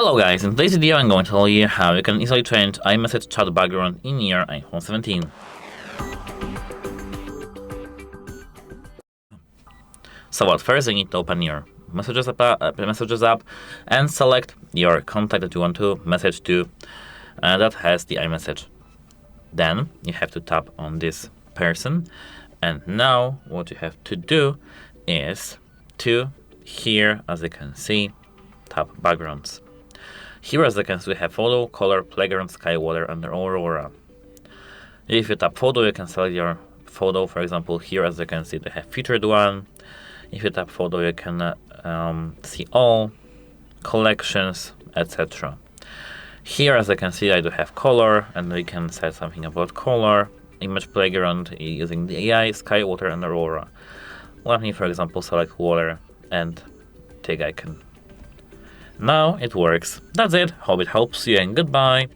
Hello guys, in today's video I'm going to tell you how you can easily change iMessage chat background in your iPhone 17. So first you need to open your Messages app and select your contact that you want to message to that has the iMessage. Then you have to tap on this person, and now what you have to do is to, here as you can see, tap backgrounds. Here as you can see we have photo, color, playground, sky, water, and Aurora. If you tap photo, you can select your photo. For example, here as you can see they have featured one. If you tap photo, you can see all, collections, etc. Here as you can see I do have color, and we can say something about color, image playground using the AI, sky, water, and Aurora. Let me for example select water and take icon. Now it works. That's it. Hope it helps you, and goodbye.